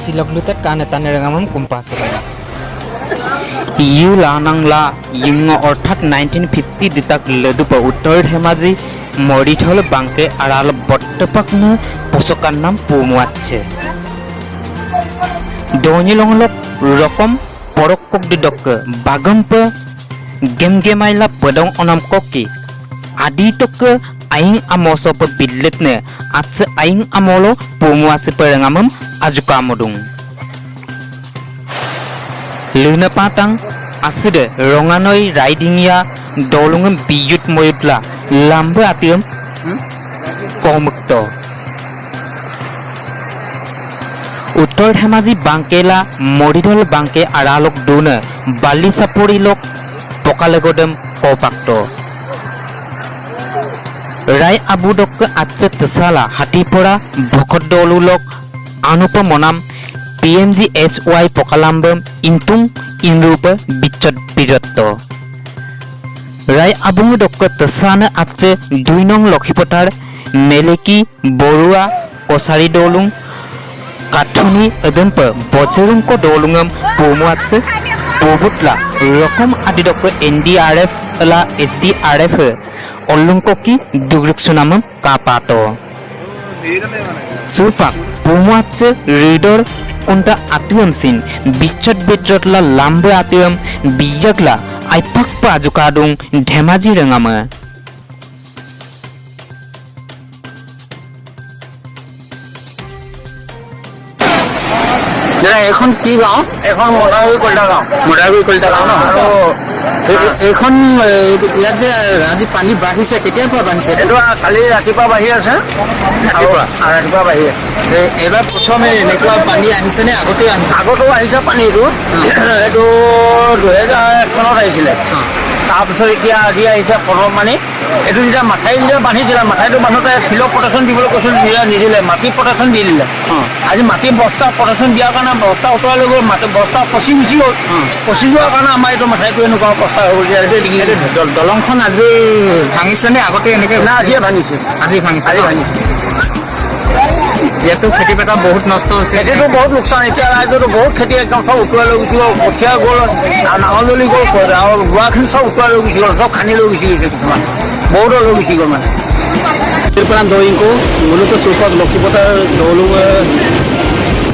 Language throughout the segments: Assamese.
siloglutat kana tanerangamam kumpasabana ইউ লানাংলা ইং অর্থাৎ 1950 দিতাক লেদুপ উত্তর ধেমাজি মরিথল বাংকে আড়াল বট্টপাকন পোষকার নাম পুমুয়াচ্ছে দনিলংলক রকম পরকক দিদক বাগম্প গেমগেমাইলা পদং অনাম ককি আদি তক আইং আমসপ বিল্লেতনে আচ্ছে আইং আমলো পুমুয়াছে পেরেঙামম আজুকামদুং লুনা পাতাং আসিদে রঙানৈ রাইডিংয়া দলুঙম বিদ্যুৎ ময়ুতলা লাম্বে আতিয়ম কমুক্ত উত্তর ধেমাজি বাংকেলা মরিধল বাংকে আড়ালক দুনে বালি চাপৰি লোক পকালেগদেম কপাক্ত ৰায় আবুদক আচ্ছে তেসালা হাতিপৰা ভকত দলুলক অনুপমনাম PMGSY pokalambe intung inrupa bichot birotto rai abungu dokka tasana atse 2 nong lokhipotar meleki borua kosari dolung kathuni edempa bojerung ko dolungam pomu atse pobutla rokom adi dokka NDRF la SDRF ollungko ki dugruksunam kapato supak pomu atse reader কোনটা আতিয়ম সিন বিচ্ছত বিদ্রতলা লাম্বে আতিয়ম বিয়াগলা আইপাক পাজুকাদুং ধেমাজি রঙামা দাদা এখন কি গাঁও? এখন মোটাগুৰি কলিতা গাঁও। মোটাগুৰি কলিতা গাঁও ন? আৰু এইখন ইয়াত যে আজি পানী বাঢ়িছে, কেতিয়াৰ পৰা বাঢ়িছে? এইটো কালি ৰাতিপুৱা বাঢ়ি আছে। ৰাতিপুৱা বাঢ়ি আছে। এইবাৰ প্ৰথমে এনেকুৱা পানী আহিছে নে আগতেও আহিছে? আগতেও আহিছে পানীটো। এইটো 2001 চনত আহিছিলে। তাৰপিছত এতিয়া আজি আহিছে প্ৰথম পানী। এইটো যেতিয়া মাথাউৰি যেতিয়া বান্ধিছিলে, মাথাউৰিটো বান্ধোতে শিলৰ প্ৰটেকশ্যন দিবলৈ কৈছিল, নিদিলে, মাটি প্ৰটেকশ্যন দি দিলে। আজি মাটি বস্তা প্ৰটেকশ্যন দিয়াৰ কাৰণে বস্তা উতৰাই লৈ গ'ল, মাটি বস্তা পচি গুচি গ'ল। পচি যোৱাৰ কাৰণে আমাৰ এইটো মাথাউৰিটো এনেকুৱা অৱস্থা হৈ গ'ল। দলংখন আজি ভাঙিছে নে আগতে এনেকৈ? না, আজিয়ে ভাঙিছে। আজি ভাঙিছে, আজি ভাঙিছে। ইয়াতো খেতি পথাৰ বহুত নষ্ট হৈছে। খেতিটো বহুত লোকচান। এতিয়া ৰাইজতো বহুত খেতি একদম চব উটুৱাই লৈ গুচি গ'ল, কঠীয়া গ'ল, নাঙল জ্বলি গ'ল, আৰু ৰোৱাখিনি চব উটুৱাই লৈ গুচি গ'ল, চব খান্দি লৈ গুচি গৈছে কিছুমান, বহুতো লৈ গুচি গ'ল মানে। Terperan doingku, mulu ke support lokipotar dolu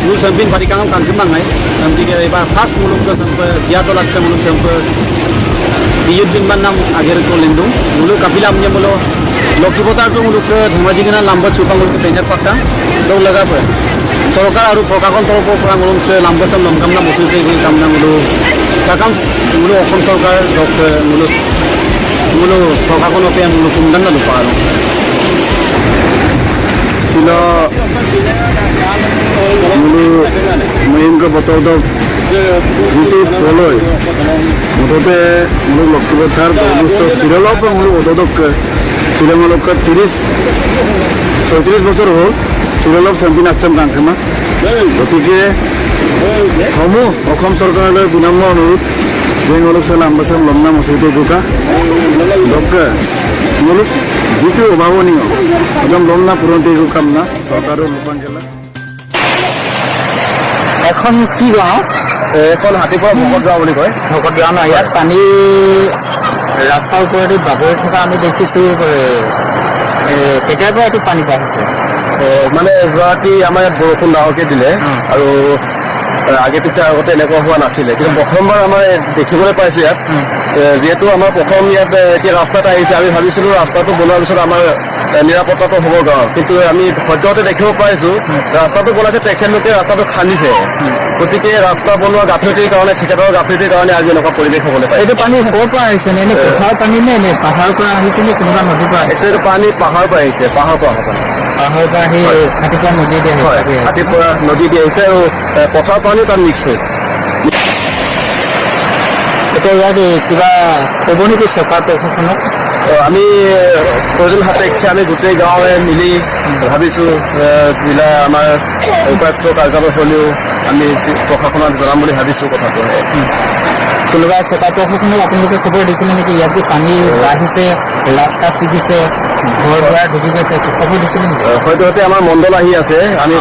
mulu samping parikangam kan cuma ngai, samping dia iba khas mulu ke sampai dia tolak cem mulu sampai biyudin manam agar ko lindung, mulu kapilamnya mulu lokipotar tu mulu ke dhemaji kena lambat supang mulu ke tenjak pakta, dong laga apa? Sorokar aru pokakon toropo perang mulu se lambat sam lomkam na musul ke ini kamna mulu, kakam mulu okom sorokar dok mulu pokakon ope yang mulu kundan na lupa alo. Sila mulu main ke botol dok jitu poloi motote mulu lokipotar mulu so siralop mulu ododok sila mulu ke 30-34 বছর হল siralop sampin acham kangkema gotike homo okom sorkarলৈ বিনম্ৰ অনুৰোধ যে মূলক চলা আম্বাসাম লমনা মসজিদে গোকা দক্কা মূলক যিটো অভাৱনীয় একদম লমনা পুৰণতে কামনা চৰকাৰৰ লোপাঞ্জলা। এখন কি গাঁও? এখন হাতীপুৰ ভকত গাঁও বুলি কয়। ভকত গাঁও ন? ইয়াত পানী ৰাস্তাৰ ওপৰেদি বাগৰি থকা আমি দেখিছোঁ। কেতিয়াৰ পৰা এইটো পানী বাঢ়িছে? মানে যোৱাৰাতি আমাৰ ইয়াত বৰষুণ ডাঙৰকৈ দিলে আৰু আগে পিছে আগতে এনেকুৱা হোৱা নাছিলে, কিন্তু প্ৰথমবাৰ আমাৰ দেখিবলৈ পাইছোঁ ইয়াত। যিহেতু আমাৰ প্ৰথম ইয়াত এতিয়া ৰাস্তা এটা আহিছে, আমি ভাবিছিলোঁ ৰাস্তাটো বনোৱাৰ পিছত আমাৰ নিৰাপত্তাটো হ'ব গাঁৱত, কিন্তু আমি সদ্যহতে দেখিব পাইছোঁ ৰাস্তাটো বনাইছে তেখেতলোকে ৰাস্তাটো খান্দিছে। গতিকে ৰাস্তা বনোৱা গাফিলতিৰ কাৰণে, ঠিকাদাৰৰ গাফিলতিৰ কাৰণে আজি এনেকুৱা পৰিৱেশ হ'বলৈ পাইছে। এইটো পানী ক'ৰ পৰা আহিছে নে? পথাৰৰ পানী নে পাহাৰৰ পৰা আহিছে নে কোনোবা নদীৰ পৰা আহিছে? এইটো পানী পাহাৰৰ পৰা আহিছে, পাহাৰৰ পৰা অহা পানী। পাহাৰৰ পৰা আহি হাতীপুৰা নদী দি আহিছে। হাতীপুৰা নদী দি আহিছে আৰু পথাৰৰ পানী তাত মিক্স হৈছে। এতিয়া ইয়াত কিবা ক'ব নেকি চৰকাৰ প্ৰশাসনক? আমি প্ৰয়োজন সাপেক্ষে আমি গোটেই গাঁৱে মিলি ভাবিছোঁ জিলা আমাৰ উপায়ুক্ত কাৰ্যালয় হ'লেও আমি প্ৰশাসনক জনাম বুলি ভাবিছোঁ কথাটো। কোনোবা চেকা প্ৰশাসনক আপোনালোকে খবৰ দিছিলে নেকি ইয়াত যে পানী বাঢ়িছে ৰাস্তা ছিগিছে ঘৰ দুৱাৰ ডুবি গৈছে খবৰ দিছিলে নেকি? সদ্যহতে আমাৰ মণ্ডল আহি আছে, আমি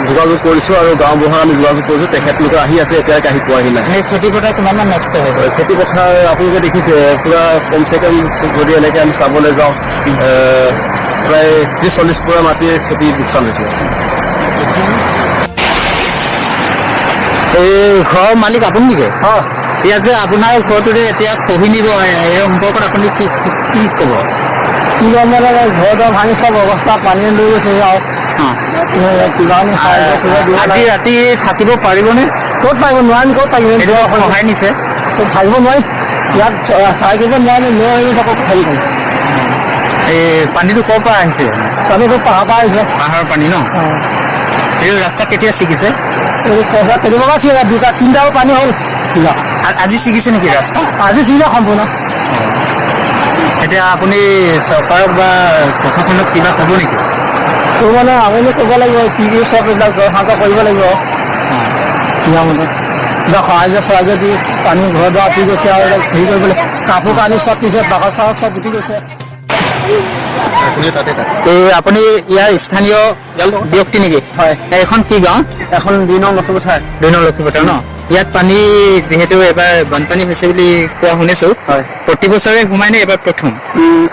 যোগাযোগ কৰিছোঁ আৰু গাঁওবুঢ়াক আমি যোগাযোগ কৰিছোঁ, তেখেতলোকে আহি আছে, এতিয়ালৈকে আহি পোৱাহি নাই। এনে খেতি পথাৰ কিমানমান নষ্ট হৈছে? খেতি পথাৰ আপোনালোকে দেখিছে পূৰা কমচে কম যদি এনেকৈ আমি চাবলৈ যাওঁ প্ৰায় 30-40 পুৰা মাটিৰ খেতি লোকচান হৈছে। এই ঘৰৰ মালিক আপুনি নেকি? ইয়াত যে আপোনাৰ ঘৰটোৰে এতিয়া খহি নিব এই সম্পৰ্কত আপুনি কি ক'ব? কি মানে ঘৰ দৰ ভাঙি চব অৱস্থা পানী লৈ গৈছে আৰু আজি ৰাতি থাকিব পাৰিবনে? ক'ত পাৰিব, নোৱাৰিম, ক'ত পাৰিব, সহায় নিছে থাকিব নোৱাৰিম, ইয়াত থাকিব নোৱাৰিম, লৈ আহিব আকৌ হেৰি কৰিম। এই পানীটো ক'ৰ পৰা আহিছে? পানীটো পাহাৰ পৰা আহিছে। পাহাৰৰ পানী ন? এই ৰাস্তা কেতিয়া ছিগিছে? তেনেকুৱা ছিগা দুটা তিনিটাও পানী হ'ল ছিগা। আজি ছিগিছে নেকি ৰাস্তা? আজি ছিগা সম্পূৰ্ণ। এতিয়া আপুনি চৰকাৰক বা প্ৰশাসনক কিবা ক'ব নেকি? তো মানে আমি ক'ব লাগিব কি চব এইবিলাক দৰখাস্ত কৰিব লাগিব মতে কিবা সাহায্য দি পানী ঘৰ দুৱাৰ উঠি গৈছে আৰু হেৰি কৰিবলৈ কাপোৰ কানি চব দিছে, বাকচ চাকচ চব উঠি গৈছে। এই আপুনি ইয়াৰ স্থানীয় ব্যক্তি নেকি? হয়। এইখন কি গাঁও? এখন 2 নং লক্ষীপথাৰ। 2 নং লক্ষীপথাৰ ন? ইয়াত পানী যিহেতু এবাৰ বানপানী হৈছে বুলি কোৱা শুনিছো, হয়। প্ৰতি বছৰে সোমাই নে এবাৰ প্ৰথম?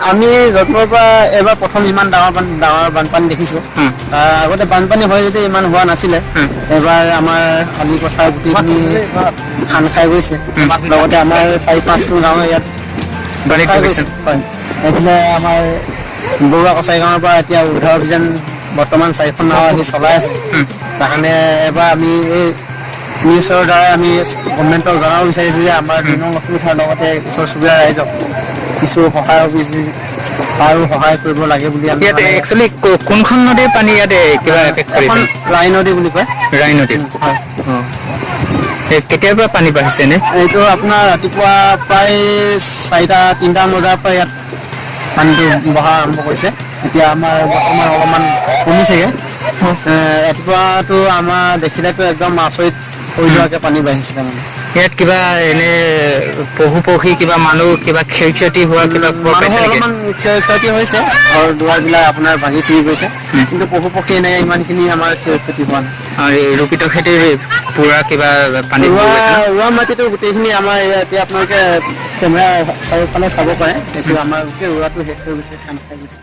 আমি যত্নৰ পৰা এবাৰ প্ৰথম ইমান ডাঙৰ বানপানী দেখিছোঁ। আগতে বানপানী হয় যদি ইমান হোৱা নাছিলে। এবাৰ আমাৰ শালি পথাৰ গোটেইখিনি খান খাই গৈছে, লগতে আমাৰ 4-5খন গাঁও ইয়াত পানীত ডুবিছে। হয়। এইফালে আমাৰ বৰুৱা কছাৰী গাঁৱৰ পৰা এতিয়া উদ্ধাৰ অভিযান বৰ্তমান 4খন নাও আহি চলাই আছে। তাৰ কাৰণে এবাৰ আমি এই নিউজৰ দ্বাৰা আমি গভৰ্ণমেণ্টক জনাব বিচাৰিছোঁ যে আমাৰ 2 নং লক্ষীপথাৰৰ লগতে ওচৰ চুবুৰীয়া ৰাইজক কিছু সহায় কৰিব লাগে বুলি আমি ইয়াত একচুৱেলি কোনখন নদীৰ পানী ইয়াত কিবা এফেক্ট কৰিছে? ৰাই নদী বুলি কয়। ৰাই নদী। হয়। কেতিয়াৰ পৰা পানী বাঢ়িছে নে? এইটো আপোনাৰ ৰাতিপুৱা প্ৰায় 4-3 বজাৰ পৰা ইয়াত পানীটো বহা আৰম্ভ কৰিছে। এতিয়া আমাৰ বৰ্তমান অলপমান কমিছেগৈ। ৰাতিপুৱাটো আমাৰ দেখিলেতো একদম আচৰিত হৈ যোৱাকৈ পানী বাঢ়িছিলে মানে। ইয়াত কিবা এনে পশু পক্ষী কিবা মানুহ কিবা ক্ষয়ক্ষতি হোৱা কিবা পাইছে নেকি? অলপমান ক্ষয়ক্ষতি হৈছে, ঘৰ দুৱাৰবিলাক আপোনাৰ ভাঙি ছিগি গৈছে, কিন্তু পশু পক্ষী এনেকৈ ইমানখিনি আমাৰ ক্ষয়ক্ষতি হোৱা নাই। ৰোপিত খেতিৰ পুৰা কিবা পানী ৰোৱা মাটিটো গোটেইখিনি আমাৰ এতিয়া আপোনালোকে কেমেৰা চাৰিওফালে চাব পাৰে, সেইটো আমাৰ গোটেই ৰোৱাটো শেষ হৈ গৈছে, খান খাই গৈছে।